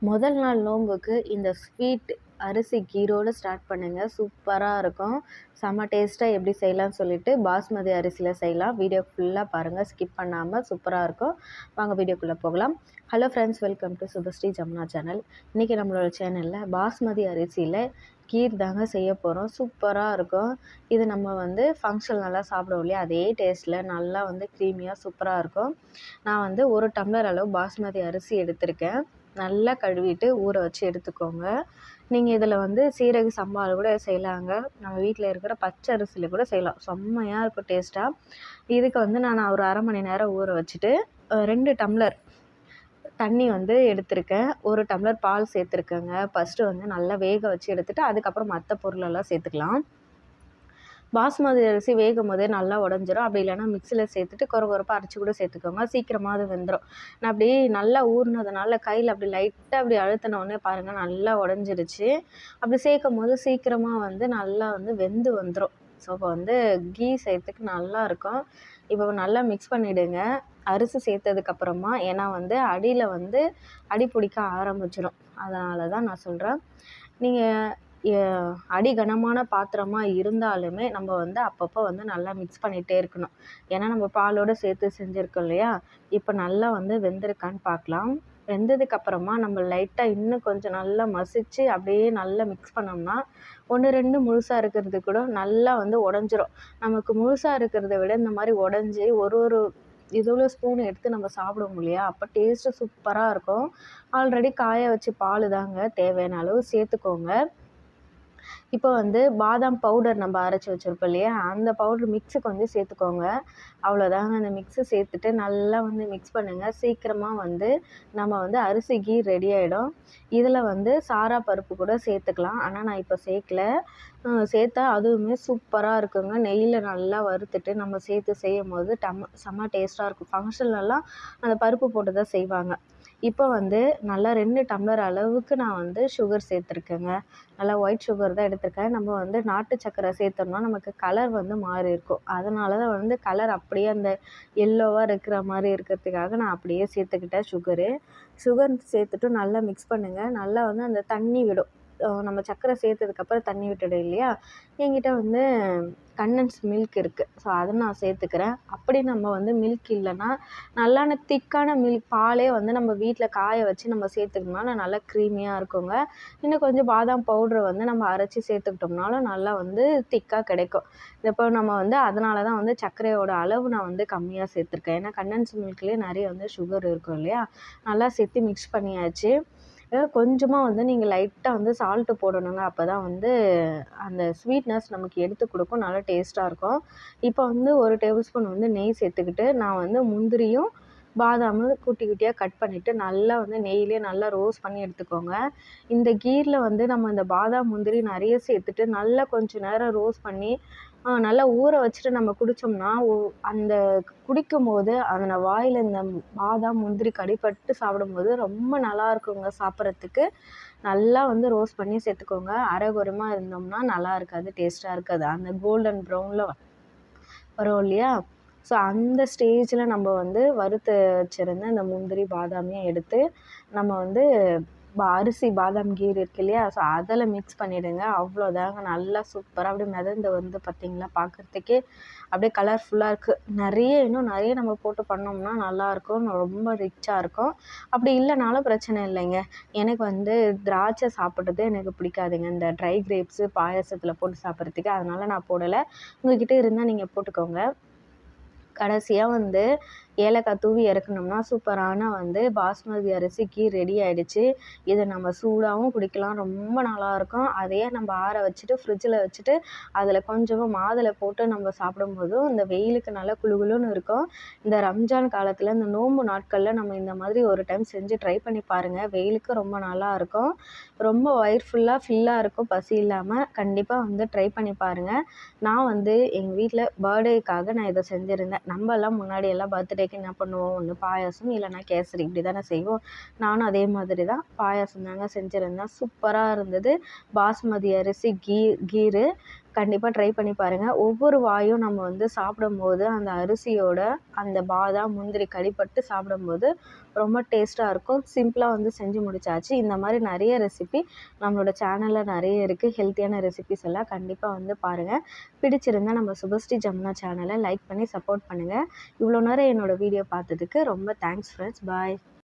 முதல் நாள் நோன்புக்கு இந்த ஸ்வீட் அரிசி கீரோடு ஸ்டார்ட் பண்ணுங்கள். சூப்பராக இருக்கும். செம்ம டேஸ்ட்டாக எப்படி செய்யலாம்னு சொல்லிட்டு பாஸ்மதி அரிசியில் செய்யலாம். வீடியோ ஃபுல்லாக பாருங்கள், ஸ்கிப் பண்ணாமல். சூப்பராக இருக்கும். வாங்க வீடியோக்குள்ளே போகலாம். Hello friends, welcome to Subhashree Jamuna channel. இன்றைக்கி நம்மளோட சேனலில் பாஸ்மதி அரிசியில் கீர் தாங்க செய்ய போகிறோம். சூப்பராக இருக்கும். இது நம்ம ஃபங்க்ஷன்லலாம் சாப்பிடுவோம் இல்லையா, அதே டேஸ்ட்டில் நல்லா க்ரீமியாக சூப்பராக இருக்கும். நான் 1 டம்ளர் அளவு பாஸ்மதி அரிசி எடுத்திருக்கேன். நல்லா கழுவிட்டு ஊற வச்சு எடுத்துக்கோங்க. நீங்கள் இதில் சீரக சம்பாவில் கூட செய்யலாங்க. நம்ம வீட்டில் இருக்கிற பச்சை அரிசியில் கூட செய்யலாம். செம்மையாக இருக்கும் டேஸ்ட்டாக. இதுக்கு நான் ஒரு அரை மணி நேரம் ஊற வச்சுட்டு 2 டம்ளர் தண்ணி எடுத்திருக்கேன். 1 டம்ளர் பால் சேர்த்துருக்கேங்க. ஃபஸ்ட்டு நல்லா வேக வச்சு எடுத்துகிட்டு அதுக்கப்புறம் மற்ற பொருளெல்லாம் சேர்த்துக்கலாம். பாஸ்மதி அரிசி வேகும் போதே நல்லா உடஞ்சிரும். அப்படி இல்லைனா மிக்சியில் சேர்த்துட்டு கொரப்பாக அரைச்சி கூட சேர்த்துக்கோங்க. சீக்கிரமாக அது வெந்துடும். நான் அப்படி நல்லா ஊறினதுனால கையில் அப்படி லைட்டாக அப்படி அழுத்தினோடனே பாருங்கள், நல்லா உடஞ்சிருச்சு. அப்படி சேர்க்கும் போது சீக்கிரமாக நல்லா வெந்து வந்துடும். ஸோ இப்போ கீ சேர்த்துக்கு நல்லாயிருக்கும். இப்போ நல்லா மிக்ஸ் பண்ணிவிடுங்க அரிசி சேர்த்ததுக்கப்புறமா. ஏன்னா அடியில் அடி பிடிக்க ஆரம்பிச்சிடும். அதனால தான் நான் சொல்கிறேன். நீங்கள் அடி கனமான பாத்திரமாக இருந்தாலுமே நம்ம அப்பப்போ நல்லா மிக்ஸ் பண்ணிகிட்டே இருக்கணும். ஏன்னா நம்ம பாலோடு சேர்த்து செஞ்சுருக்கோம் இல்லையா. இப்போ நல்லா வெந்திருக்கான்னு பார்க்கலாம். வெந்ததுக்கப்புறமா நம்ம லைட்டாக இன்னும் கொஞ்சம் நல்லா மசித்து அப்படியே நல்லா மிக்ஸ் பண்ணோம்னா 1, 2 முழுசாக இருக்கிறது கூட நல்லா உடஞ்சிரும். நமக்கு முழுசாக இருக்கிறத விட இந்த மாதிரி உடஞ்சி ஒரு இவ்வளோ ஸ்பூன் எடுத்து நம்ம சாப்பிடுவோம் இல்லையா, அப்போ டேஸ்ட்டு சூப்பராக இருக்கும். ஆல்ரெடி காய வச்சு பால் தாங்க, தேவையான அளவு சேர்த்துக்கோங்க. இப்போ பாதாம் பவுடர் நம்ம அரைச்சி வச்சுருப்போம் இல்லையா, அந்த பவுடர் மிக்ஸுக்கு சேர்த்துக்கோங்க. அவ்வளோதாங்க. அந்த மிக்ஸு சேர்த்துட்டு நல்லா மிக்ஸ் பண்ணுங்கள். சீக்கிரமாக நம்ம அரிசி கீ ரெடி ஆகிடும். இதில் சாரா பருப்பு கூட சேர்த்துக்கலாம். ஆனால் நான் இப்போ சேர்க்கல. சேர்த்தா அதுவுமே சூப்பராக இருக்குங்க. நெய்யில் நல்லா வறுத்துட்டு நம்ம சேர்த்து செய்யும் போது செம்ம டேஸ்ட்டாக இருக்கும். ஃபங்க்ஷன்லலாம் அந்த பருப்பு போட்டு தான் செய்வாங்க. இப்போ நல்லா 2 டம்ளர் அளவுக்கு நான் சுகர் சேர்த்துருக்கேங்க. நல்லா ஒயிட் சுகர் தான் எடுத்திருக்கேன். நம்ம நாட்டு சர்க்கரை சேர்த்தோம்னா நமக்கு கலர் மாறி இருக்கும். அதனால தான் கலர் அப்படியே அந்த எல்லோவாக இருக்கிற மாதிரி இருக்கிறதுக்காக நான் அப்படியே சேர்த்துக்கிட்டேன் சுகர் சேர்த்துட்டு நல்லா மிக்ஸ் பண்ணுங்கள். நல்லா அந்த தண்ணி விடும். நம்ம சர்க்கரை சேர்த்ததுக்கப்புறம் தண்ணி விட்டுடும் இல்லையா. என்கிட்ட கண்டன்ஸ் மில்க் இருக்குது. ஸோ அதை நான் சேர்த்துக்கிறேன். அப்படி நம்ம மில்க் இல்லைன்னா நல்லான திக்கான மில்க் பாலே நம்ம வீட்டில் காய வச்சு நம்ம சேர்த்துக்கிட்டோம்னா நல்லா க்ரீமியாக இருக்குங்க. இன்னும் கொஞ்சம் பாதாம் பவுட்ரு நம்ம அரைச்சி சேர்த்துக்கிட்டோம்னாலும் நல்லா திக்காக கிடைக்கும். இப்போ நம்ம அதனால தான் சர்க்கரையோட அளவு நான் கம்மியாக சேர்த்துருக்கேன். ஏன்னா கண்டன்ஸ் மில்க்லேயே நிறைய சுகர் இருக்கும் இல்லையா. நல்லா சேர்த்து மிக்ஸ் பண்ணியாச்சு. கொஞ்சமாக நீங்கள் லைட்டாக சால்ட்டு போடணுங்க. அப்போ தான் அந்த ஸ்வீட்னஸ் நமக்கு எடுத்து கொடுக்கும். நல்லா டேஸ்ட்டாக இருக்கும். இப்போ 1 டேபிள் ஸ்பூன் நெய் சேர்த்துக்கிட்டு நான் முந்திரியும் பாதாமும் குட்டி குட்டியாக கட் பண்ணிவிட்டு நல்லா நெய்யிலே நல்லா ரோஸ்ட் பண்ணி எடுத்துக்கோங்க. இந்த கீரில் நம்ம இந்த பாதாம் முந்திரி நிறைய சேர்த்துட்டு நல்லா கொஞ்சம் நேரம் ரோஸ்ட் பண்ணி நல்லா ஊற வச்சுட்டு நம்ம குடித்தோம்னா அந்த குடிக்கும்போது அந்த வாயில் இந்த பாதாம் முந்திரி கடிப்பட்டு சாப்பிடும்போது ரொம்ப நல்லா இருக்குங்க சாப்பிட்றதுக்கு. நல்லா ரோஸ்ட் பண்ணி சேர்த்துக்கோங்க. அரைகுறைமாக இருந்தோம்னா நல்லா இருக்காது, டேஸ்ட்டாக இருக்காது. அந்த கோல்டன் ப்ரௌனில் வரும் இல்லையா. ஸோ அந்த ஸ்டேஜில் நம்ம வறுத்து வச்சுருந்த இந்த முந்திரி பாதாமையும் எடுத்து நம்ம அரிசி பாதாம் கீர் இருக்கு இல்லையா, ஸோ அதில் மிக்ஸ் பண்ணிவிடுங்க. அவ்வளோதாங்க. நல்லா சூப்பராக அப்படியே மிதந்து பார்த்திங்களா, பார்க்குறதுக்கே அப்படியே கலர்ஃபுல்லாக இருக்குது. இன்னும் நிறைய நம்ம போட்டு பண்ணோம்னா நல்லாயிருக்கும். ரொம்ப ரிச்சாக இருக்கும். அப்படி இல்லைனாலும் பிரச்சனை இல்லைங்க. எனக்கு திராட்சை சாப்பிட்றது எனக்கு பிடிக்காதுங்க, இந்த ட்ரை கிரேப்ஸு பாயாசத்தில் போட்டு சாப்பிட்றதுக்கு. அதனால் நான் போடலை. உங்கள்கிட்ட இருந்தால் நீங்கள் போட்டுக்கோங்க. கடைசியாக ஏலக்காய் தூவி இறக்கணும்னா சூப்பரான பாஸ்மதி அரிசி கீர் ரெடி ஆகிடுச்சு. இதை நம்ம சூடாகவும் குடிக்கலாம், ரொம்ப நல்லாயிருக்கும். அதையே நம்ம ஆற வச்சுட்டு ஃப்ரிட்ஜில் வச்சுட்டு அதில் கொஞ்சமாக மாதுளை போட்டு நம்ம சாப்பிடும்போதும் இந்த வெயிலுக்கு நல்லா குளுகுளுன்னு இருக்கும். இந்த ரம்ஜான் காலத்தில் இந்த நோன்பு நாட்களில் நம்ம இந்த மாதிரி ஒரு டைம் செஞ்சு ட்ரை பண்ணி பாருங்கள். வெயிலுக்கு ரொம்ப நல்லாயிருக்கும். ரொம்ப வயிறு ஃபில்லாக இருக்கும், பசி இல்லாமல். கண்டிப்பாக ட்ரை பண்ணி பாருங்கள். நான் எங்கள் வீட்டில் பர்த்டேக்காக நான் இதை செஞ்சுருந்தேன். நம்மலாம் முன்னாடியெல்லாம் பர்த்டேக்கு என்ன பண்ணுவோம், ஒன்று பாயாசம் இல்லைனா கேசரி இப்படி தானே செய்வோம். நானும் அதே மாதிரி தான் பாயாசம் தாங்க செஞ்சுருந்தேன். சூப்பராக இருந்தது. பாஸ்மதி அரிசி கீரு கண்டிப்பாக ட்ரை பண்ணி பாருங்கள். ஒவ்வொரு வாயும் நம்ம வந்து சாப்பிடும்போது அந்த அரிசியோட அந்த பாதாம், முந்திரி கடிப்பட்டு சாப்பிடும்போது ரொம்ப டேஸ்ட்டாக இருக்கும். சிம்பிளாக வந்து செஞ்சு முடிச்சாச்சு. இந்த மாதிரி நிறைய ரெசிபி நம்மளோட சேனலில் நிறைய இருக்குது. ஹெல்த்தியான ரெசிபிஸ் எல்லாம் கண்டிப்பாக வந்து பாருங்கள். பிடிச்சிருந்தா நம்ம சுபஸ்ரீ ஜமுனா சேனலை லைக் பண்ணி சப்போர்ட் பண்ணுங்கள். இவ்வளோ நேரம் என்னோடய வீடியோ பார்த்ததுக்கு ரொம்ப தேங்க்ஸ் ஃப்ரெண்ட்ஸ். பாய்.